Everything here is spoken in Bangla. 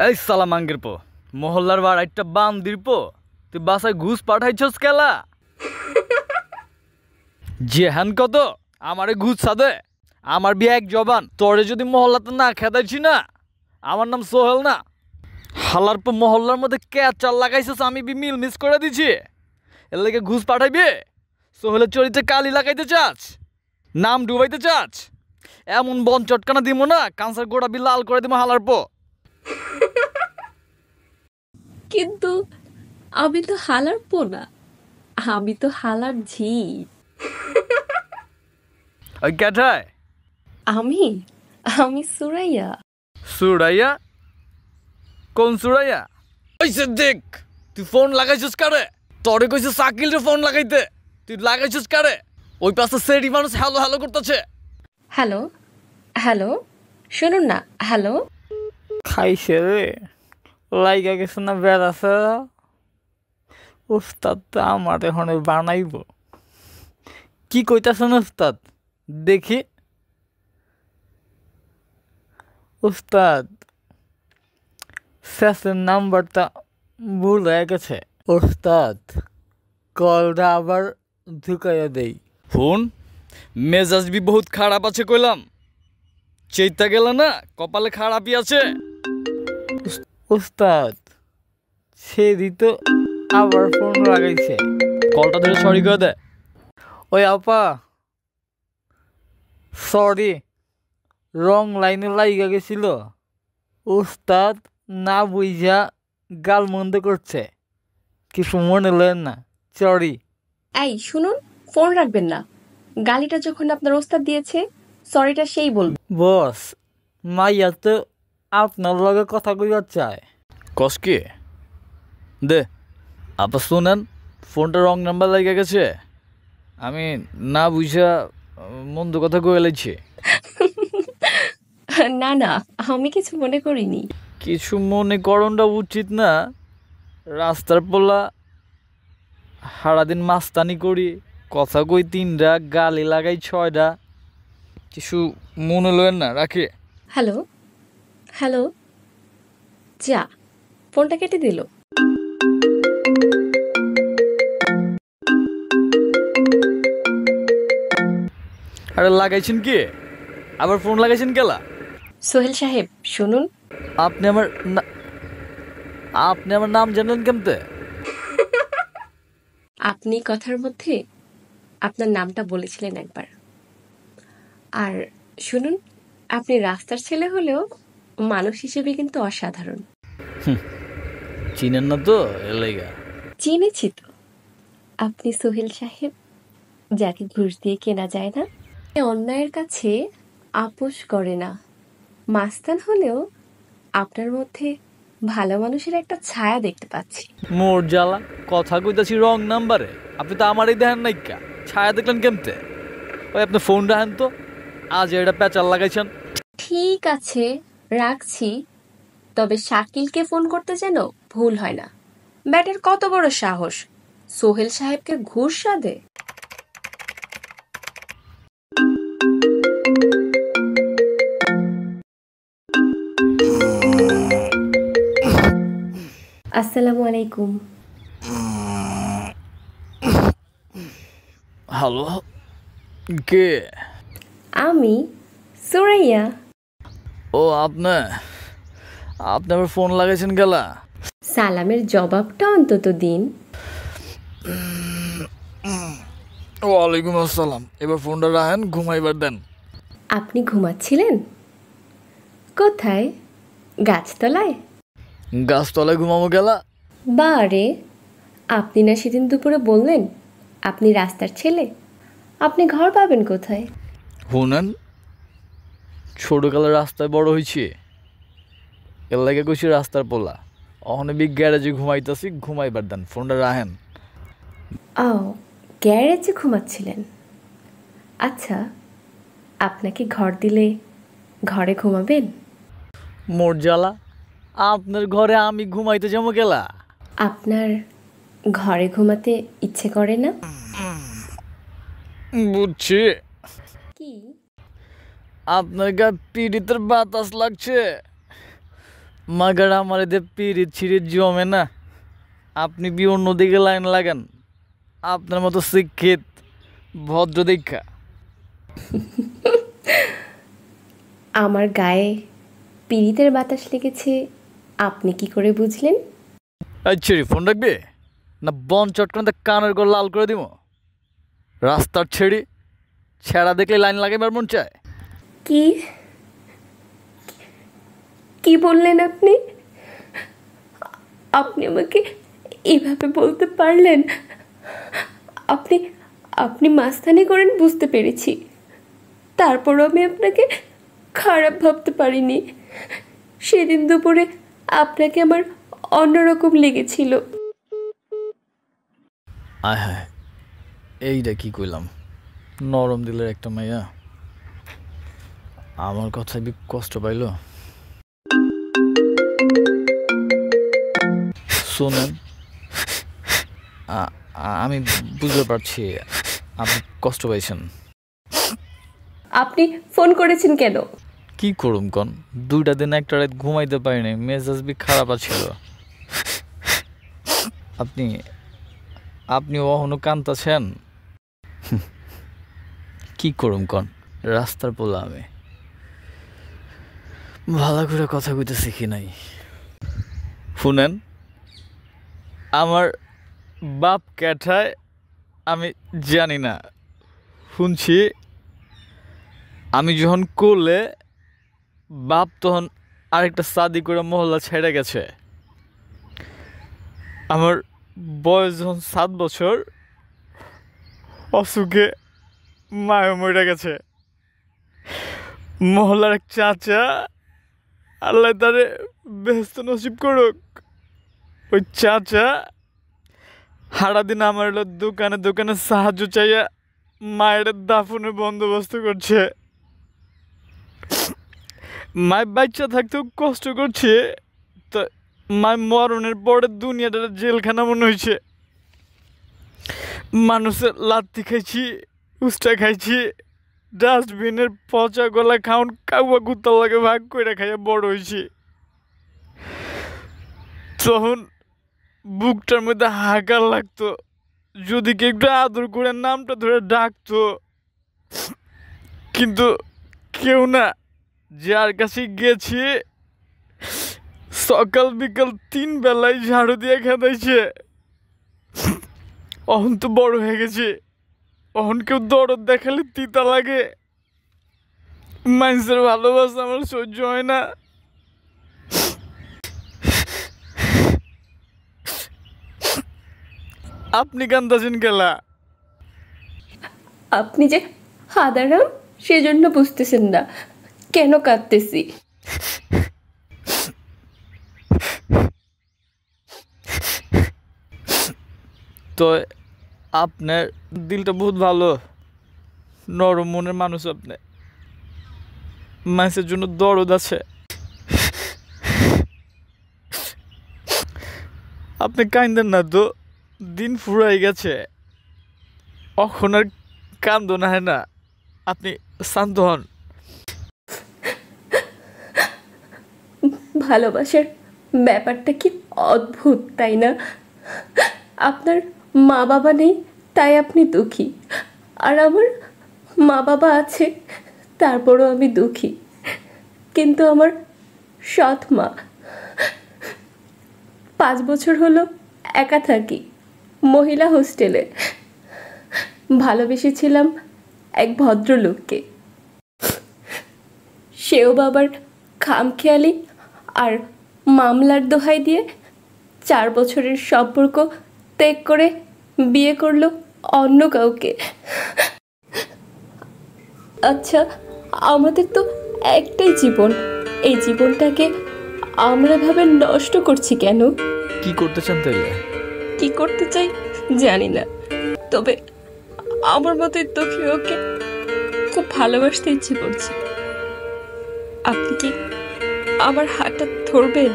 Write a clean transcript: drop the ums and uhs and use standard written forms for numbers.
এই সালা মাঙ্গের পো মহল্লার বার একটা বাম দিরপো তুই বাসায় ঘুষ পাঠাইছস কেলা জেহান কত আমারে ঘুষ সাদে আমার বিয়ে এক জবান তোরে যদি মহল্লাতে না খেদাইছি না আমার নাম সোহেল না হালার পর মহল্লার মধ্যে চাল লাগাইছিস আমি মিল মিস করে দিছি এর লেগে ঘুষ পাঠাইবে সোহেলের চরিত্রে কালি লাগাইতে চাস নাম ডুবাইতে চাস এমন বন চটকানা দিব না কাঁসার গোড়া বি লাল করে দিব হালার পর কিন্তু আমি তো হালার পো না, আমি তো হালার ঝি। ওই ক্যাঠায় আমি আমি সুরাইয়া। সুরাইয়া? কোন সুরাইয়া? ওইসে দেখ তুই ফোন লাগাইছিস কারে? তোরে কইছে সাকিল রে ফোন লাগাইতে, তুই লাগাইছিস কারে? ওই পাশে সেরি মানুষ হ্যালো হ্যালো করতেছে। হ্যালো হ্যালো, শুনুন না। হ্যালো, খাইছে রে, লাইগা গেছে না বেড়াছে। উস্তাদ তো আমার এখন বানাইব। কি কইতাছেন উস্তাদ? দেখি। উস্তাদ শেষের নাম্বারটা ভুল হয়ে গেছে। উস্তাদ কলটা আবার ঢুকাইয়া দেই। ফোন মেজাজ বি বহুত খারাপ আছে কইলাম, চেইতা গেল না কপালে খারাপই আছে। উস্তাদ সে দিত আবার ফোন লাগাইছে। কলটা ধরে সরি করে দে। ওই আপা সরি, রং লাইনে লাইগা গেছিল। উস্তাদ না বুঝা গাল মন্দ করছে, কিছু মনে লেন না, সরি। এই শুনুন, ফোন রাখবেন না। গালিটা যখন আপনার ওস্তাদ দিয়েছে, সরিটা সেই বলবে। বস মাইয়া তো আপনার লগে কথা কইবার চায়। কস কি দে আপা শুনেন, ফোনটা রং নাম্বার লাগে গেছে, আমি না বুঝা মন্দ কথা কয়ে লাইছি। না না, আমি কিছু মনে করিনি। কিছু মনে করণটা উচিত না। রাস্তার পোলা সারাদিন মাস্তানি করি, কথা কই 3টা, গালি লাগাই 6টা, কিছু মনে লয়েন না, রাখি। হ্যালো হ্যালো, যা, ফোনটা কেটে দিল। আরে লাগাইছেন কি? আবার ফোন লাগাইছেন কেলা? সোহেল সাহেব শুনুন। আপনি আমার নাম জানেন কেমতে? আপনি কথার মধ্যে আপনার নামটা বলেছিলেন একবার। আর শুনুন, আপনি রাস্তার ছেলে হলেও মানুষ হিসেবে কিন্তু অসাধারণ। চিনেন না তো এলাইগা? চিনেছি তো। আপনি সোহেল সাহেব, যাকে ঘুষ দিয়ে কেনা যায় না, অন্যায়ের কাছে আপোষ করে না। মাস্তান হলেও আপনার মধ্যে ভালো মানুষের একটা ছায়া দেখতে পাচ্ছি। মোর জ্বালা, কথা কইতাছি রং নাম্বারে, আপনি তো আমারই দেখেন নাই, কা ছায়া দেখলেন কেমতে? ওই আপনি ফোন রাখেন তো, আজ এটা পেঁচাল লাগাইছেন। ঠিক আছে, রাখছি। তবে শাকিলকে ফোন করতে যেন ভুল হয় না। ব্যাটার কত বড় সাহস, সোহেল সাহেবকে ঘুষ সাধে। আসসালামু আলাইকুম। হ্যালো, কে? আমি সুরাইয়া। ও আপনি আবার ফোন লাগাইছেন গেলা? সালামের জবাবটা অন্তত দিন। ওয়ালাইকুম আসসালাম। এবার ফোনটা রাখেন, ঘুমাইবার দেন। আপনি ঘুমাচ্ছিলেন কোথায়? গাছতলায়? গাছতলায় ঘুমাবো গেলা? বারে, আপনি না সেদিন দুপুরে বললেন আপনি রাস্তার ছেলে, আপনি ঘর পাবেন কোথায়? শুনেন, ছোটকালে রাস্তায় বড় হয়েছি, এর লাগে কইছি রাস্তার পোলা। অহনে বি গ্যারেজে ঘুমাইতেছি, ঘুমাইবার দেন, ফোনটা রাখেন। ও, গ্যারেজে ঘুমাচ্ছিলেন? আচ্ছা, আপনাকে ঘর দিলে ঘরে ঘুমাবেন? মোর জ্বালা, আপনার ঘরে আমি ঘুমাইতে যাবো গেলা? আপনার ঘরে ঘুমাতে ইচ্ছে করে না? বুঝছি। কি? আপনার গা পিড়িতের বাতাস লাগছে, মাগার আমার এদের পিরিত ছিরিত জমে না। আপনি বি অন্যদিকে লাইন লাগান, আপনার মতো শিক্ষিত ভদ্র দীক্ষা। আমার গায়ে পীড়িতের বাতাস লেগেছে আপনি কি করে বুঝলেন? আচ্ছা রে, ফোন রাখবে না বন চটকানে কানের গোল লাল করে দিব? রাস্তার ছেঁড়া দেখলে লাইন লাগাইবার মন চায়? কি কি বললেন আপনি? আপনি আমাকে এভাবে বলতে পারলেন? আপনি আপনি মাস্তানি করেন বুঝতে পেরেছি, তারপরও আমি আপনাকে খারাপ ভাবতে পারিনি। সেদিন দুপুরে আপনাকে আমার অন্যরকম লেগেছিল। আয় হায়, এইটা কি কইলাম? নরম দিলের একটা মাইয়া আমার কথায় বি কষ্ট পাইল। শোনেন, আমি বুঝতে পারছি আপনি কষ্ট পাইছেন। আপনি ফোন করেছেন কেন? কি করুম কন, 2টা দিন একটা রাত ঘুমাইতে পারিনি, মেজাজ বি খারাপ আছিল। আপনি আপনি অহনো কান্তাছেন। কি করুম কন, রাস্তার পোলা আমি, ভালো করে কথা কইতে শিখি নাই। শুনেন, আমার বাপ ক্যাঠায় আমি জানি না, শুনছি আমি যখন করলে বাপ তখন আরেকটা শাদি করে মহল্লা ছেড়ে গেছে। আমার বয়স যখন 7 বছর, অসুখে মায়ও মরে গেছে। মহল্লার এক চাচা, আল্লাহ তারে বেহেশত নসিব করুক, ওই চাচা সারাদিন আমার দোকানে দোকানে সাহায্য চাইয়া মায়ের দাফনের বন্দোবস্ত করছে। মায়ের বাচ্চা থাকতেও কষ্ট করছে, তো মায়ের মরণের পরে দুনিয়াটা জেলখানা মনে হয়েছে। মানুষের লাত্তি খাইছি, উস্টা খাইছি, ডাস্টবিনের পচা গলা খাউন কাউয়া কুত্তার লাগে ভাগ করে খাইয়া বড় হয়েছি। তখন বুকটার মধ্যে হাহাকার লাগতো, যদি কেউ একটু আদর করে নামটা ধরে ডাকতো, কিন্তু কেউ না। যার কাছে গেছি সকাল বিকাল 3 বেলায় ঝাড়ু দিয়ে খেদাইছে। অহন তো বড় হয়ে গেছে, অহন কেউ দরদ দেখালে তিতা লাগে। মানুষের ভালোবাসা আমার সহ্য হয় না। আপনি কান্দাছেন গেলা? আপনি যে হাদারাম সেজন্য বুঝতেছেন না কেন কাঁদতেছি। তো আপনার দিলটা বহুত ভালো, নরম মনের মানুষ আপনি, মানুষের জন্য দরদ আছে। আপনি কান্দেন না তো, দিন ফুরাই গেছে, এখন আর কান্দো না, হয় না? আপনি শান্ত হন। ভালোবাসার ব্যাপারটা কি অদ্ভুত, তাই না? আপনার মা বাবা নেই তাই আপনি দুঃখী, আর আমার মা বাবা আছে তারপরও আমি দুঃখী। কিন্তু আমার সৎ মা, 5 বছর হলো একা থাকি মহিলা হোস্টেলে। ভালোবেসেছিলাম এক ভদ্রলোককে, সেও বাবার খামখেয়ালি আর মামলার দোহাই দিয়ে 4 বছরের সম্পর্ক ত্যাগ করে বিয়ে করলো অন্য কাউকে। আচ্ছা, আমাদের তো একটাই জীবন, এই জীবনটাকে আমরা ভাবে নষ্ট করছি কেন? কি করতে চান তাইলে? কি করতে চাই জানি না, তবে আমার মতোই তোকে ওকে খুব ভালোবাসতে ইচ্ছে করছে। আপনি কি আমার হাতটা ধরবেন?